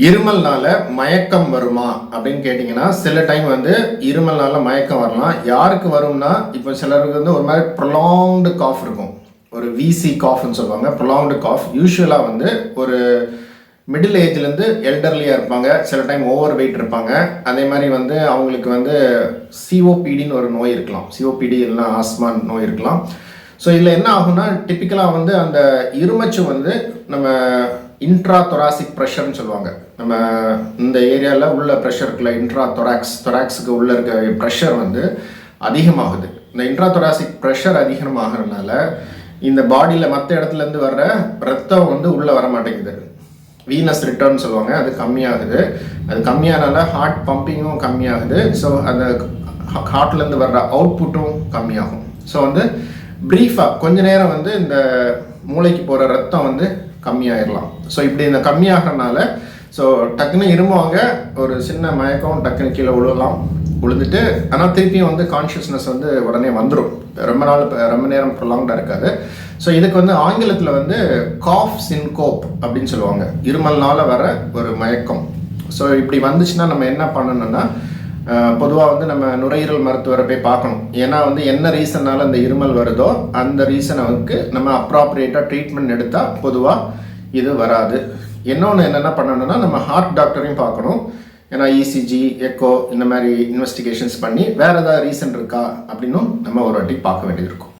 இருமல்னால மயக்கம் வருமா அப்படின்னு கேட்டிங்கன்னா, சில டைம் வந்து இருமல்னால மயக்கம் வரலாம். யாருக்கு வரும்னா, இப்போ சிலருக்கு வந்து ஒரு மாதிரி ப்ரொலாங்டு காஃப் இருக்கும். ஒரு விசி காஃப்னு சொல்லுவாங்க. ப்ரொலாங்டு காஃப் யூஸ்வலாக வந்து ஒரு மிடில் ஏஜ்லேருந்து எல்டர்லியாக இருப்பாங்க. சில டைம் ஓவர் வெயிட் இருப்பாங்க. அதே மாதிரி வந்து அவங்களுக்கு வந்து சிஓபிடின்னு ஒரு நோய் இருக்கலாம். சிஓபிடி இல்லைனா ஆஸ்மா நோய் இருக்கலாம். ஸோ இதில் என்ன ஆகும்னா, டிப்பிக்கலாக வந்து அந்த இருமச்சு வந்து நம்ம இன்ட்ரா தொராசிக் ப்ரெஷர்னு சொல்லுவாங்க. நம்ம இந்த ஏரியாவில் உள்ள ப்ரெஷர் இருக்குல்ல, இன்ட்ரா தொராக்ஸுக்கு உள்ளே இருக்க ப்ரெஷர் வந்து அதிகமாகுது. இந்த இன்ட்ரா தொராசிக் ப்ரெஷர் அதிகமாகறதுனால இந்த பாடியில் மற்ற இடத்துலேருந்து வர்ற ரத்தம் வந்து உள்ளே வர மாட்டேங்குது. வீனஸ் ரிட்டர்ன் சொல்லுவாங்க. அது கம்மியாகுது. அது கம்மியானால ஹார்ட் பம்பிங்கும் கம்மியாகுது. ஸோ அந்த ஹார்ட்லேருந்து வர்ற அவுட்புட்டும் கம்மியாகும். ஸோ வந்து ப்ரீஃபாக கொஞ்ச நேரம் வந்து இந்த மூளைக்கு போகிற ரத்தம் வந்து கம்மியாயிடலாம். ஸோ இப்படி இந்த கம்மியாகிறனால ஸோ டக்குன்னு இருமுவாங்க, ஒரு சின்ன மயக்கம், டக்குன்னு கீழே விழுந்துட்டு ஆனால் திருப்பியும் வந்து கான்ஷியஸ்னஸ் வந்து உடனே வந்துடும். ரொம்ப நேரம் ப்ரொலாங்டாக இருக்காது. ஸோ இதுக்கு வந்து ஆங்கிலத்தில் வந்து காஃப் சின்கோப் அப்படின்னு சொல்லுவாங்க. இருமல்னால வர ஒரு மயக்கம். ஸோ இப்படி வந்துச்சுன்னா நம்ம என்ன பண்ணணும்னா, பொதுவாக வந்து நம்ம நுரையீரல் மருத்துவரை போய் பார்க்கணும். ஏன்னா வந்து என்ன ரீசனால் அந்த இருமல் வருதோ அந்த ரீசனை வந்து நம்ம அப்ராப்ரியேட்டாக ட்ரீட்மெண்ட் எடுத்தால் பொதுவாக இது வராது. இன்னொன்று என்னென்ன பண்ணணும்னா, நம்ம ஹார்ட் டாக்டரையும் பார்க்கணும். ஏன்னா இசிஜி, எக்கோ இந்த மாதிரி இன்வெஸ்டிகேஷன்ஸ் பண்ணி வேறு ஏதாவது ரீசன் இருக்கா அப்படின்னும் நம்ம ஒரு வாட்டி பார்க்க வேண்டியது இருக்கும்.